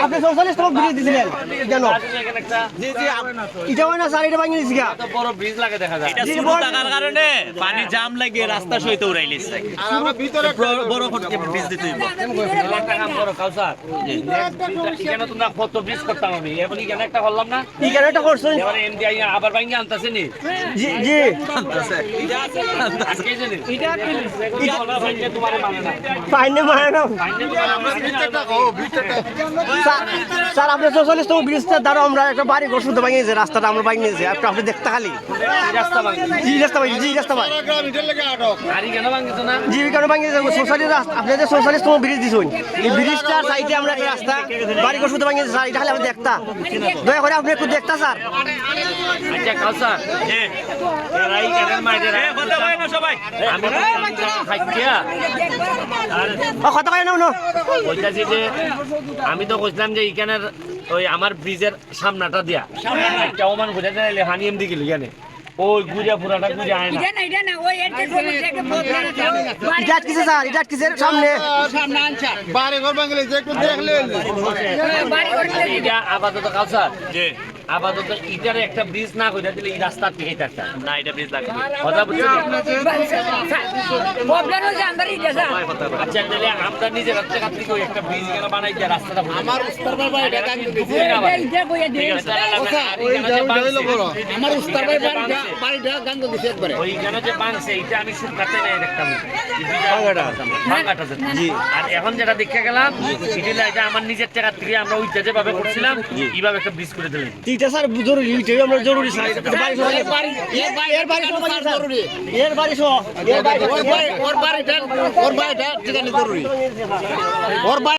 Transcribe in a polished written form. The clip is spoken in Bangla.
আপনি 44 টাকা ব্রিজ দিছিলেন কেন? এটা হয় না স্যার, এটা ভাঙিয়ে দিছি গা। বড় ব্রিজ লাগে দেখা যায়। এটা ছোট টাকার কারণে পানি জাম লাগে রাস্তা সহিত উড়াইলিছে। আর আমরা ভিতরে বড় করে ব্রিজ দিতে হইব। একটা কাম করো কাউসার, এখানে তোমরা কত ব্রিজ করতাম আমি, এবং এখানে একটা করলাম না, এখানে একটা করছেন? এবারে এমডি আইয়া আবার ভাঙিয়ে আনতাছে নি। জি জি আজকে জানি এটা বলা ভাঙিয়ে তোমার মানে না, ফাইনে মানে না। ভাঙিয়ে তোমার আমরা ভিতরটা কো ভিতরটা স্যার আপনি 44 টাকা ব্রিজটার দ্বারা আমরা একটা বাড়ি ঘর শুদ্ধ ভাঙিয়েছে, রাস্তাটা আমরা ভাঙিয়েছি। আপনি দেখতে খালি রাস্তা ভাঙি, জি রাস্তা ভাঙি, জি রাস্তা ভাঙি, গ্রাম ভিতর লাগে আটক গাড়ি কেন ভাঙিতো না? জি কেন ভাঙিয়েছে? সোশ্যালিস্ট রাস্তা, আপনি যে 44 টাকা ব্রিজ দিছেন, এই ব্রিজটার সাইডে আমরা একটা রাস্তা বাড়ি ঘর শুদ্ধ ভাঙিয়েছি স্যার। এটা খালি আমরা দেখতা, দয়া করে আপনি একটু দেখতা স্যার। আচ্ছা কাউসার, এরাই কেন মাইরে রে? কথা কয় না সবাই। আমি খাইয়া কথা কয় না না কইতাছি যে আমি তো কইছিলাম যে এখানের ওই আমার ব্রিজের সামনাটা দিয়া একটা ওমান বুঝা যাইলে হানি এমডি গেল এখানে ওই গুজা পুরাটা গুজা আয় না। এটা না ওই এর থেকে বদলা না এটা আটকেছে স্যার, এটা আটকেছে সামনে। বাড়ি ঘর ভাঙলে যে একটু দেখলে বাড়ি করতে এটা আপাতত কাউসার, জি আপাতত ইটারে একটা ব্রিজ না কইরা দিলে এই রাস্তা থেকে একটা না এটা ব্রিজ লাগবে। কথা বুঝছো? বদলা না জানদারি গেছে আচ্ছা তাহলে আমরা নিজের হাতে কাটলি কই একটা ব্রিজ কেন বানাই যে রাস্তাটা আমার উস্তার ভাই বাড়িটা গাঙ্গ দিছে এইটা বইয়া দিয়ে আমার উস্তার ভাই বাড়িটা গাঙ্গ দিছে একবারে ওইখানে যে বাংছে এটা আমি শুকাতে নাই দেখতাম ভাঙাটা জি। আর এখন যেটা দেখে গেলাম এটা আমার নিজের টাকা থেকে আমরা ওইটা যেভাবে করছিলাম এইভাবে একটা ব্রিজ করে দিলেন। এটা স্যার জরুরি, এটাই আমরা জরুরি স্যার। এর বাড়ি জরুরি এর বাড়ি সহ এর বাড়ি ওর বাড়িটা ঠিকানা জরুরি ওর বাড়ি